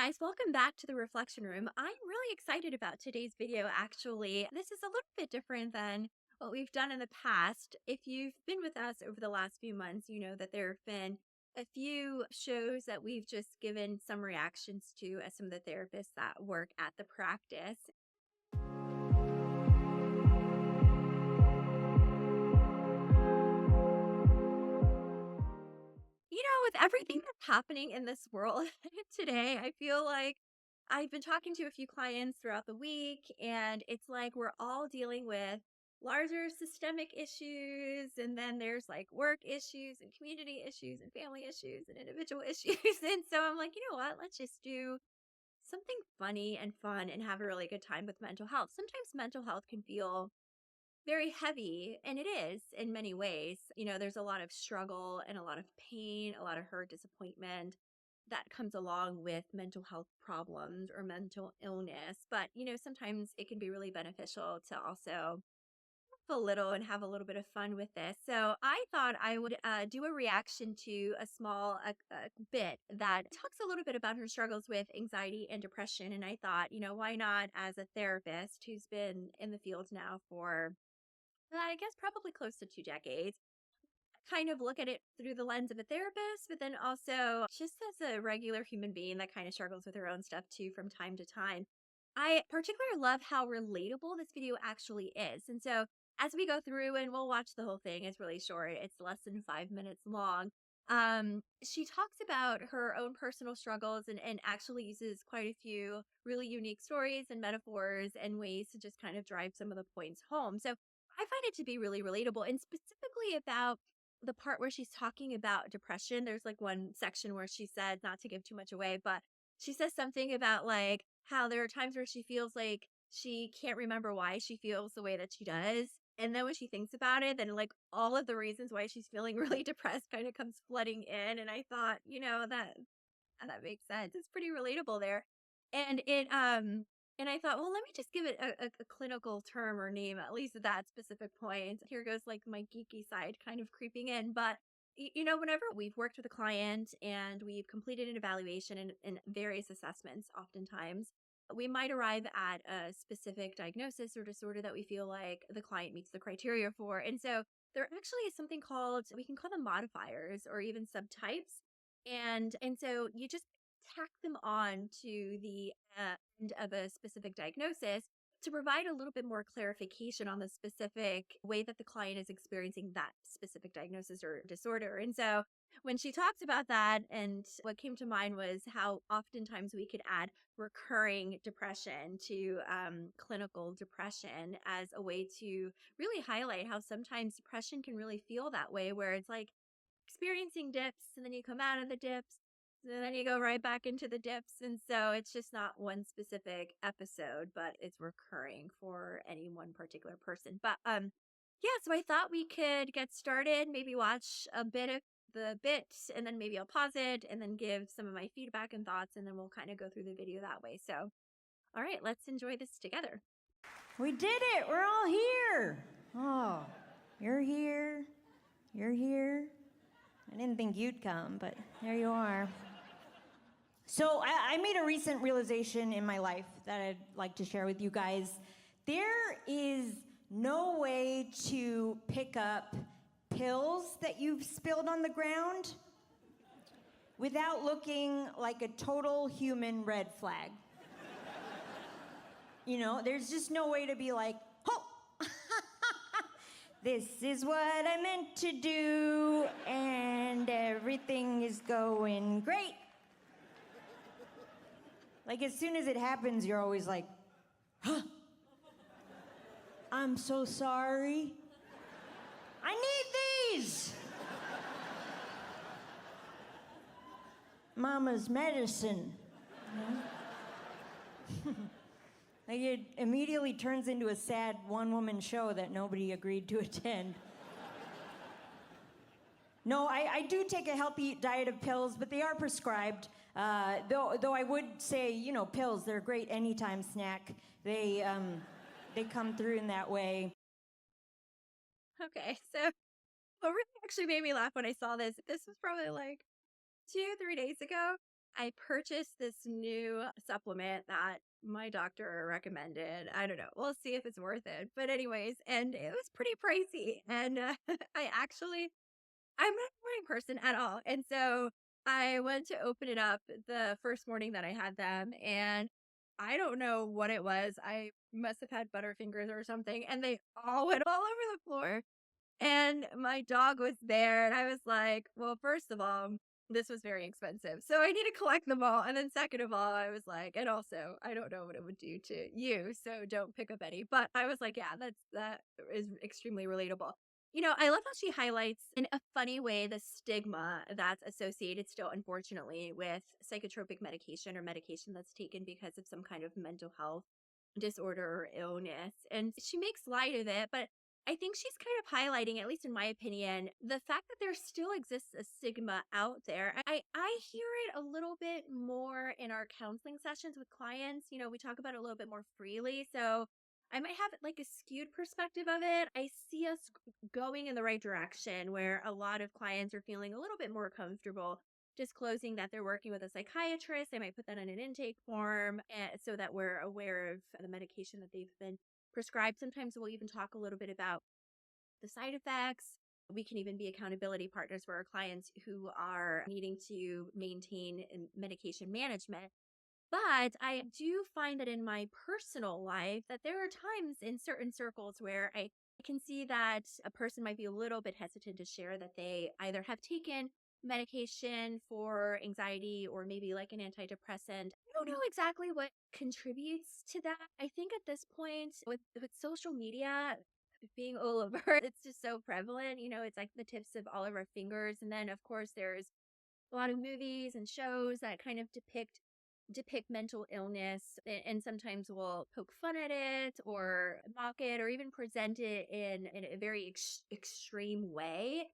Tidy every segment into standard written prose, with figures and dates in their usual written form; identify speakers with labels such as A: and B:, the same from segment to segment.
A: guys, welcome back to the Reflection Room. I'm really excited about today's video, actually. This is a little bit different than what we've done in the past. If you've been with us over the last few months, you know that there have been a few shows that we've just given some reactions to as some of the therapists that work at the practice. With everything that's happening in this world today, I feel like I've been talking to a few clients throughout the week, and it's like we're all dealing with larger systemic issues, and then there's like work issues, and community issues, and family issues, and individual issues. And so I'm like, you know what? Let's just do something funny and fun and have a really good time with mental health. Sometimes mental health can feel very heavy, and it is in many ways. There's a lot of struggle and a lot of pain, a lot of hurt, disappointment that comes along with mental health problems or mental illness. But, sometimes it can be really beneficial to also laugh a little and have a little bit of fun with this. So I thought I would do a reaction to a small bit that talks a little bit about her struggles with anxiety and depression. And I thought, why not, as a therapist who's been in the field now for I guess probably close to 2 decades, kind of look at it through the lens of a therapist, but then also just as a regular human being that kind of struggles with her own stuff too from time to time. I particularly love how relatable this video actually is. And so as we go through and we'll watch the whole thing, it's really short. It's less than 5 minutes long. She talks about her own personal struggles and actually uses quite a few really unique stories and metaphors and ways to just kind of drive some of the points home. So I find it to be really relatable, and specifically about the part where she's talking about depression. There's like one section where she said, not to give too much away, but she says something about like how there are times where she feels like she can't remember why she feels the way that she does. And then when she thinks about it, then like all of the reasons why she's feeling really depressed kind of comes flooding in. And I thought, that makes sense. It's pretty relatable there. And I thought, well, let me just give it a clinical term or name, at least at that specific point. Here goes like my geeky side kind of creeping in. But, whenever we've worked with a client and we've completed an evaluation and various assessments, oftentimes we might arrive at a specific diagnosis or disorder that we feel like the client meets the criteria for. And so there actually is something called, we can call them modifiers or even subtypes. And so you just tack them on to the end of a specific diagnosis to provide a little bit more clarification on the specific way that the client is experiencing that specific diagnosis or disorder. And so when she talks about that, and what came to mind was how oftentimes we could add recurring depression to clinical depression as a way to really highlight how sometimes depression can really feel that way, where it's like experiencing dips and then you come out of the dips and then you go right back into the dips. And so it's just not one specific episode, but it's recurring for any one particular person. But yeah, so I thought we could get started, maybe watch a bit of the bit, and then maybe I'll pause it and then give some of my feedback and thoughts, and then we'll kind of go through the video that way. So all right, let's enjoy this together.
B: We did it. We're all here. Oh, you're here. You're here. I didn't think you'd come, but there you are. So I made a recent realization in my life that I'd like to share with you guys. There is no way to pick up pills that you've spilled on the ground without looking like a total human red flag. There's just no way to be like, oh, this is what I meant to do, and everything is going great. Like, as soon as it happens, you're always like, huh? I'm so sorry. I need these. Mama's medicine. Like, it immediately turns into a sad one-woman show that nobody agreed to attend. No, I do take a healthy diet of pills, but they are prescribed. Though I would say, pills, they're a great anytime snack. They come through in that way.
A: Okay, so what really actually made me laugh when I saw this was probably like 2, 3 days ago. I purchased this new supplement that my doctor recommended. I don't know. We'll see if it's worth it. But anyways, and it was pretty pricey. And I actually I'm not a morning person at all. And so I went to open it up the first morning that I had them, and I don't know what it was. I must have had butterfingers or something, and they all went all over the floor. And my dog was there, and I was like, well, first of all, this was very expensive. So I need to collect them all. And then, second of all, I was like, and also, I don't know what it would do to you. So don't pick up any. But I was like, yeah, that is extremely relatable. I love how she highlights in a funny way the stigma that's associated still, unfortunately, with psychotropic medication or medication that's taken because of some kind of mental health disorder or illness. And she makes light of it, but I think she's kind of highlighting, at least in my opinion, the fact that there still exists a stigma out there. I hear it a little bit more in our counseling sessions with clients. We talk about it a little bit more freely. So I might have like a skewed perspective of it. I see us going in the right direction where a lot of clients are feeling a little bit more comfortable disclosing that they're working with a psychiatrist. They might put that in an intake form so that we're aware of the medication that they've been prescribed. Sometimes we'll even talk a little bit about the side effects. We can even be accountability partners for our clients who are needing to maintain medication management. But I do find that in my personal life that there are times in certain circles where I can see that a person might be a little bit hesitant to share that they either have taken medication for anxiety or maybe like an antidepressant. I don't know exactly what contributes to that. I think at this point with social media being all over, it's just so prevalent. It's like the tips of all of our fingers. And then of course there's a lot of movies and shows that kind of depict mental illness, and sometimes will poke fun at it or mock it or even present it in a very extreme way,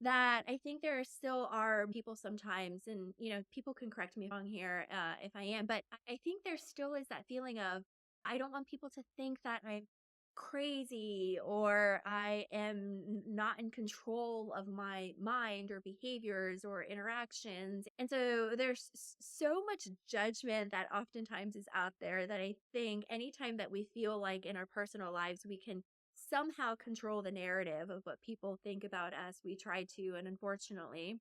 A: that I think there still are people sometimes, and people can correct me if I'm wrong here, if I am, but I think there still is that feeling of I don't want people to think that I'm crazy or I am not in control of my mind or behaviors or interactions. And so there's so much judgment that oftentimes is out there that I think anytime that we feel like in our personal lives we can somehow control the narrative of what people think about us, we try to. And unfortunately,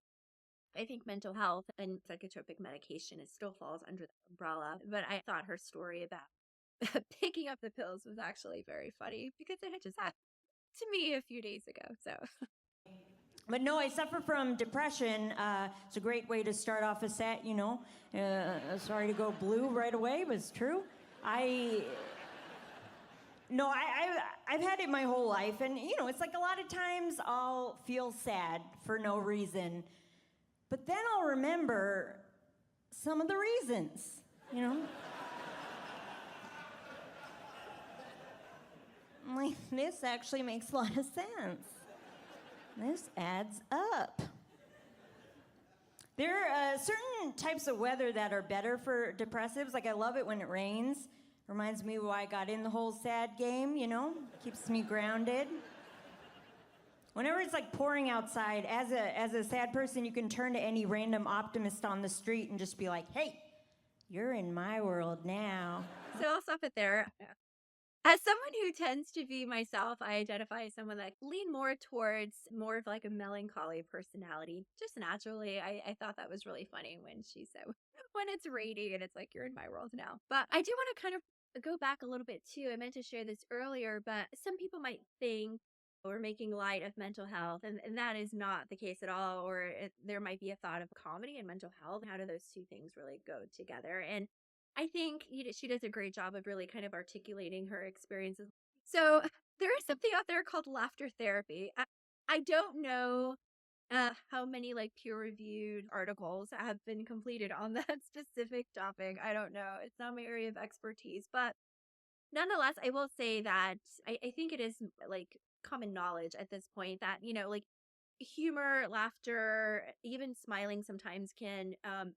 A: I think mental health and psychotropic medication still falls under that umbrella. But I thought her story about picking up the pills was actually very funny because it had just happened to me a few days ago. So
B: But no, I suffer from depression. It's a great way to start off a set, you know. Sorry to go blue right away, but it's true. I No, I've had it my whole life, and it's like a lot of times I'll feel sad for no reason, but then I'll remember some of the reasons, you know. I'm like, this actually makes a lot of sense. This adds up. There are certain types of weather that are better for depressives. Like, I love it when it rains. Reminds me why I got in the whole sad game, keeps me grounded. Whenever it's like pouring outside, as a sad person, you can turn to any random optimist on the street and just be like, hey, you're in my world now.
A: so I'll stop it there. As someone who tends to be myself, I identify as someone that lean more towards more of like a melancholy personality. Just naturally, I thought that was really funny when she said, when it's raining and it's like, you're in my world now. But I do want to kind of go back a little bit too. I meant to share this earlier, but some people might think we're making light of mental health, and that is not the case at all. Or there might be a thought of comedy and mental health. How do those two things really go together? And I think she does a great job of really kind of articulating her experiences. So there is something out there called laughter therapy. I don't know how many like peer-reviewed articles have been completed on that specific topic. I don't know. It's not my area of expertise, but nonetheless, I will say that I think it is like common knowledge at this point that, like humor, laughter, even smiling sometimes can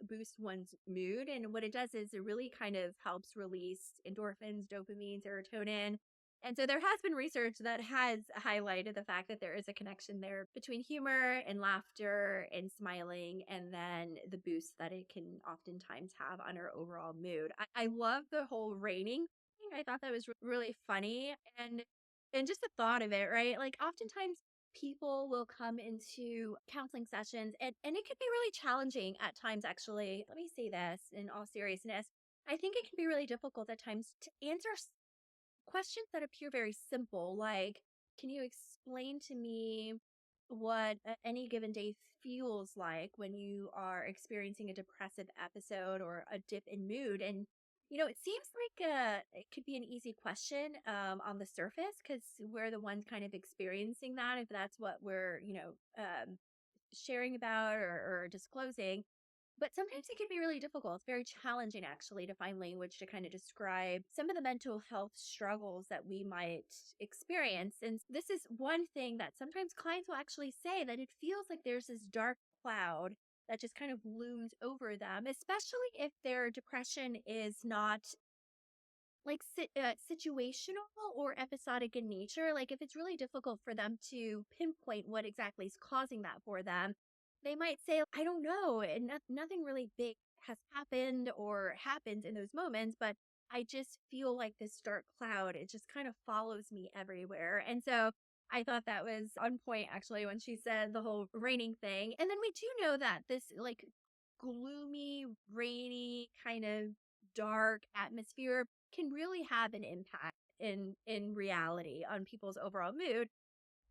A: boost one's mood. And what it does is it really kind of helps release endorphins, dopamine, serotonin. And so there has been research that has highlighted the fact that there is a connection there between humor and laughter and smiling, and then the boost that it can oftentimes have on our overall mood. I love the whole raining thing. I thought that was really funny. And just the thought of it, right? Like oftentimes people will come into counseling sessions and it can be really challenging at times, actually. Let me say this in all seriousness. I think it can be really difficult at times to answer questions that appear very simple, like, can you explain to me what any given day feels like when you are experiencing a depressive episode or a dip in mood? And, it seems like it could be an easy question on the surface because we're the ones kind of experiencing that, if that's what we're, sharing about or disclosing. But sometimes it can be really difficult. It's very challenging, actually, to find language to kind of describe some of the mental health struggles that we might experience. And this is one thing that sometimes clients will actually say, that it feels like there's this dark cloud that just kind of looms over them, especially if their depression is not like situational or episodic in nature. Like if it's really difficult for them to pinpoint what exactly is causing that for them, they might say, I don't know, and nothing really big has happened or happens in those moments, but I just feel like this dark cloud, it just kind of follows me everywhere. And so I thought that was on point, actually, when she said the whole raining thing. And then we do know that this like gloomy, rainy, kind of dark atmosphere can really have an impact in reality on people's overall mood.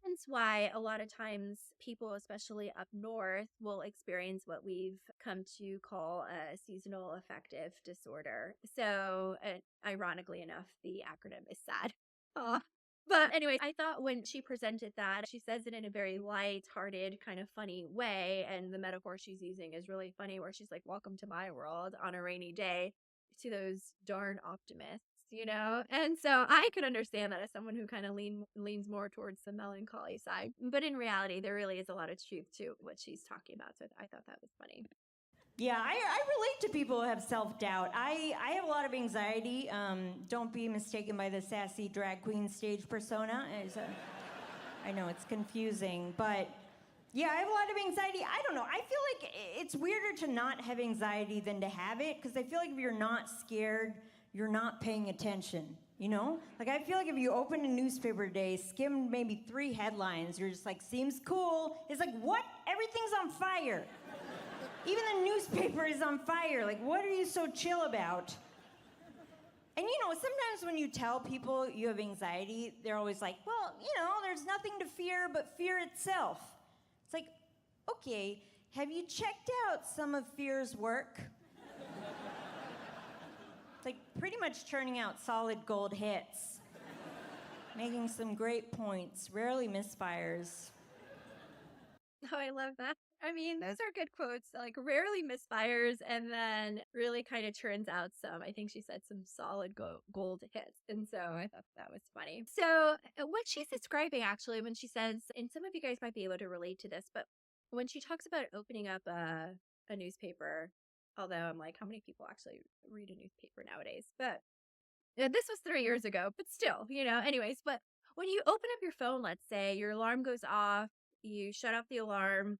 A: Hence why a lot of times people, especially up north, will experience what we've come to call a seasonal affective disorder. So, ironically enough, the acronym is SAD. Aw. But anyway, I thought when she presented that, she says it in a very light-hearted, kind of funny way. And the metaphor she's using is really funny, where she's like, welcome to my world on a rainy day, to those darn optimists. And so I could understand that as someone who kind of leans more towards the melancholy side. But in reality, there really is a lot of truth to what she's talking about. So I thought that was funny.
B: Yeah, I relate to people who have self-doubt. I have a lot of anxiety. Don't be mistaken by the sassy drag queen stage persona. I know it's confusing, but yeah, I have a lot of anxiety. I don't know. I feel like it's weirder to not have anxiety than to have it, because I feel like if you're not scared, you're not paying attention. Like I feel like if you open a newspaper today, skim maybe 3 headlines, you're just like, seems cool. It's like, what? Everything's on fire. Even the newspaper is on fire. Like, what are you so chill about? And sometimes when you tell people you have anxiety, they're always like, well, there's nothing to fear but fear itself. It's like, okay, have you checked out some of fear's work? It's like pretty much churning out solid gold hits, making some great points, rarely misfires.
A: Oh, I love that. I mean, those are good quotes. Like, rarely misfires, and then really kind of turns out some. I think she said some solid gold hits. And so I thought that was funny. So, what she's describing, actually, when she says, and some of you guys might be able to relate to this, but when she talks about opening up a newspaper, although I'm like, how many people actually read a newspaper nowadays? But this was 3 years ago, but still. Anyways, but when you open up your phone, let's say your alarm goes off, you shut off the alarm.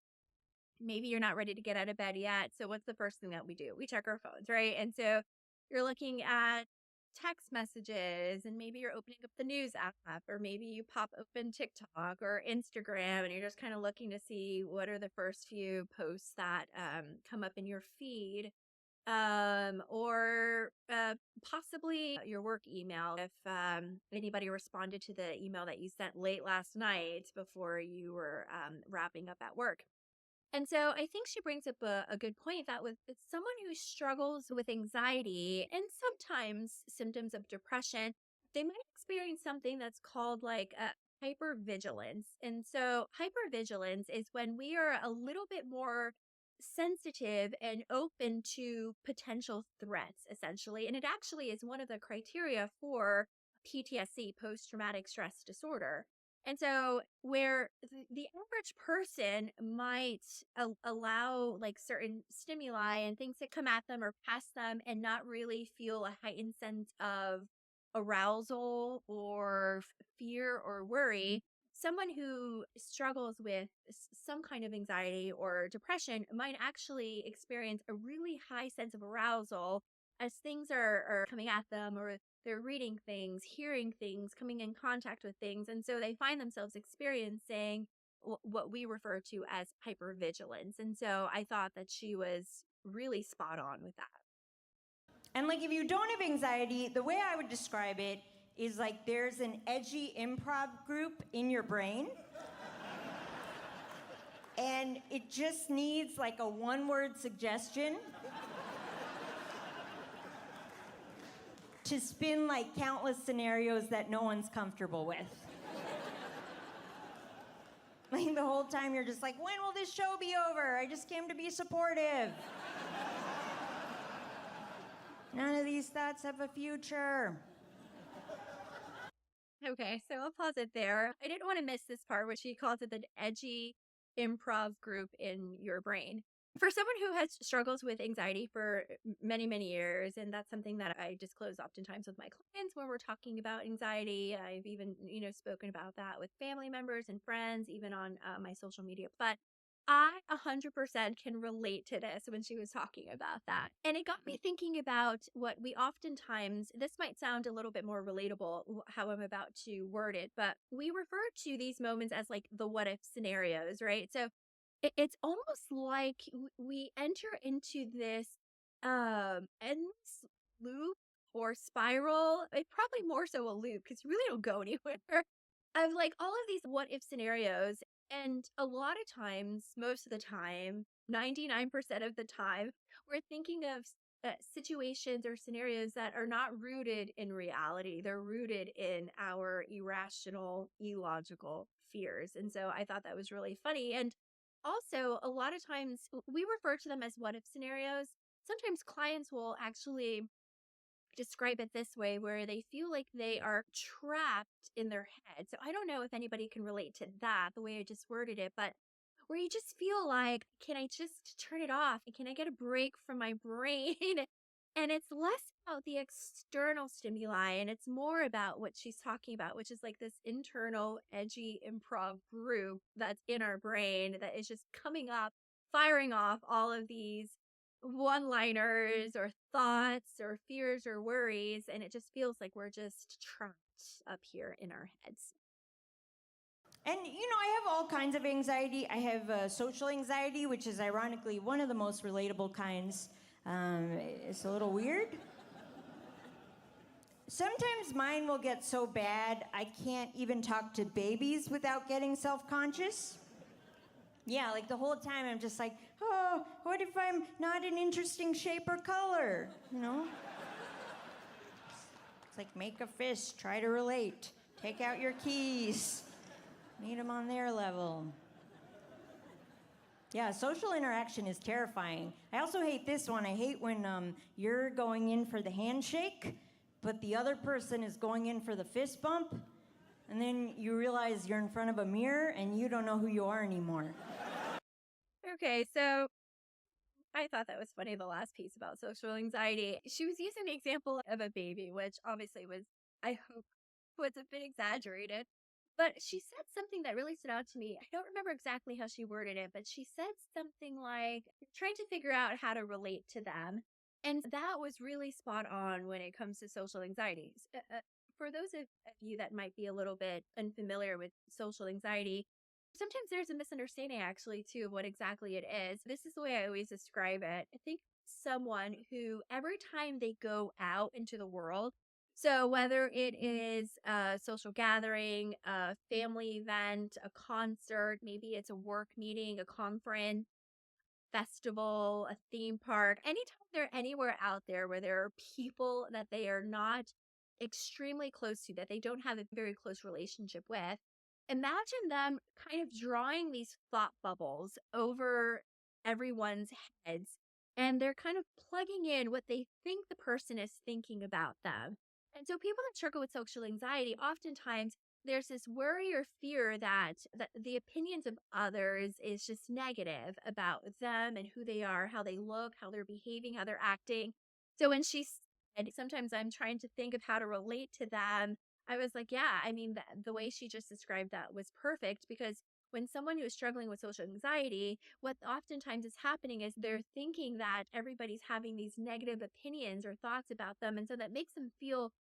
A: Maybe you're not ready to get out of bed yet. So what's the first thing that we do? We check our phones, right? And so you're looking at text messages, and maybe you're opening up the news app, or maybe you pop open TikTok or Instagram, and you're just kind of looking to see what are the first few posts that come up in your feed. Or possibly your work email, if anybody responded to the email that you sent late last night before you were wrapping up at work. And so I think she brings up a good point, that with someone who struggles with anxiety and sometimes symptoms of depression, they might experience something that's called like a hypervigilance. And so hypervigilance is when we are a little bit more sensitive and open to potential threats, essentially. And it actually is one of the criteria for PTSD, post traumatic stress disorder. And so, where the average person might allow like certain stimuli and things that come at them or past them and not really feel a heightened sense of arousal or fear or worry, someone who struggles with some kind of anxiety or depression might actually experience a really high sense of arousal as things are coming at them, or they're reading things, hearing things, coming in contact with things. And so they find themselves experiencing what we refer to as hypervigilance. And so I thought that she was really spot on with that.
B: And like if you don't have anxiety, the way I would describe it is like there's an edgy improv group in your brain. And it just needs like a one-word suggestion to spin like countless scenarios that no one's comfortable with. Like the whole time you're just like, when will this show be over? I just came to be supportive. None of these thoughts have a future.
A: Okay, so I'll pause it there. I didn't want to miss this part where she calls it the edgy improv group in your brain. For someone who has struggles with anxiety for many, many years, and that's something that I disclose oftentimes with my clients when we're talking about anxiety. I've even, spoken about that with family members and friends, even on my social media. But I 100% can relate to this when she was talking about that. And it got me thinking about what we oftentimes, this might sound a little bit more relatable how I'm about to word it, but we refer to these moments as like the what if scenarios, right? So it's almost like we enter into this endless loop or spiral. It probably more so a loop because you really don't go anywhere of like all of these what if scenarios. And a lot of times, most of the time, 99% of the time, we're thinking of situations or scenarios that are not rooted in reality. They're rooted in our irrational, illogical fears. And so I thought that was really funny. And also, a lot of times we refer to them as what if scenarios. Sometimes clients will actually describe it this way where they feel like they are trapped in their head. So I don't know if anybody can relate to that the way I just worded it, but where you just feel like, can I just turn it off? Can I get a break from my brain? And it's less about the external stimuli and it's more about what she's talking about, which is like this internal edgy improv group that's in our brain that is just coming up, firing off all of these one liners or thoughts or fears or worries. And it just feels like we're just trapped up here in our heads.
B: And I have all kinds of anxiety. I have social anxiety, which is ironically one of the most relatable kinds. It's a little weird. Sometimes mine will get so bad I can't even talk to babies without getting self-conscious. Yeah, like the whole time I'm just like, oh, what if I'm not an interesting shape or color? It's like make a fist, try to relate, take out your keys, meet them on their level. Yeah, social interaction is terrifying. I also hate this one. I hate when you're going in for the handshake, but the other person is going in for the fist bump, and then you realize you're in front of a mirror and you don't know who you are anymore.
A: Okay, so I thought that was funny, the last piece about social anxiety. She was using the example of a baby, which obviously was, I hope, was a bit exaggerated. But she said something that really stood out to me. I don't remember exactly how she worded it, but she said something like trying to figure out how to relate to them. And that was really spot on when it comes to social anxieties. For those of you that might be a little bit unfamiliar with social anxiety, sometimes there's a misunderstanding actually too of what exactly it is. This is the way I always describe it. I think someone who every time they go out into the world, so whether it is a social gathering, a family event, a concert, maybe it's a work meeting, a conference, festival, a theme park, anytime they're anywhere out there where there are people that they are not extremely close to, that they don't have a very close relationship with, imagine them kind of drawing these thought bubbles over everyone's heads. And they're kind of plugging in what they think the person is thinking about them. And so people that struggle with social anxiety, oftentimes there's this worry or fear that the opinions of others is just negative about them and who they are, how they look, how they're behaving, how they're acting. So when she And sometimes I'm trying to think of how to relate to them. I was like, yeah, I mean, the way she just described that was perfect because when someone who is struggling with social anxiety, what oftentimes is happening is they're thinking that everybody's having these negative opinions or thoughts about them. And so that makes them feel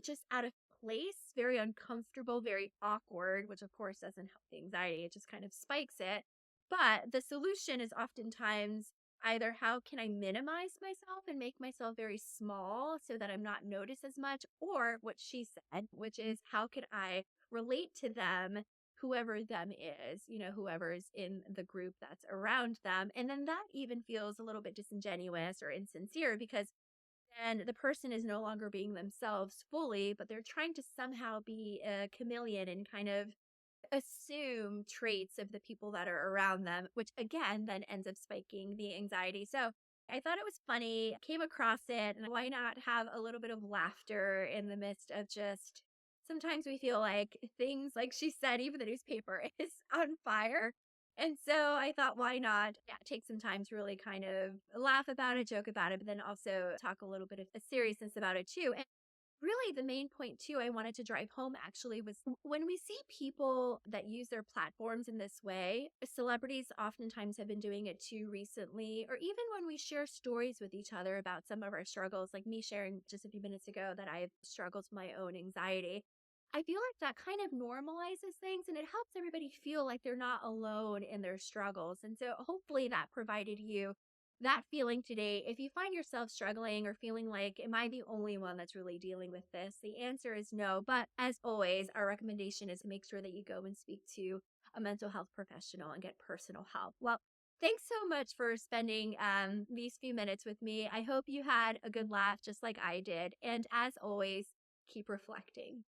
A: just out of place, very uncomfortable, very awkward, which of course doesn't help the anxiety. It just kind of spikes it. But the solution is oftentimes either how can I minimize myself and make myself very small so that I'm not noticed as much, or what she said, which is how can I relate to them, whoever them is, whoever is in the group that's around them. And then that even feels a little bit disingenuous or insincere because then the person is no longer being themselves fully, but they're trying to somehow be a chameleon and kind of assume traits of the people that are around them, which again then ends up spiking the anxiety. So I thought it was funny, came across it, and why not have a little bit of laughter in the midst of just sometimes we feel like things, like she said, even the newspaper is on fire. And so I thought, why not take some time to really kind of laugh about it, joke about it, but then also talk a little bit of a seriousness about it too. Really, the main point too I wanted to drive home actually was when we see people that use their platforms in this way, celebrities oftentimes have been doing it too recently, or even when we share stories with each other about some of our struggles, like me sharing just a few minutes ago that I've struggled with my own anxiety. I feel like that kind of normalizes things and it helps everybody feel like they're not alone in their struggles. And so hopefully that provided you that feeling today. If you find yourself struggling or feeling like, am I the only one that's really dealing with this? The answer is no. But as always, our recommendation is to make sure that you go and speak to a mental health professional and get personal help. Well, thanks so much for spending these few minutes with me. I hope you had a good laugh just like I did. And as always, keep reflecting.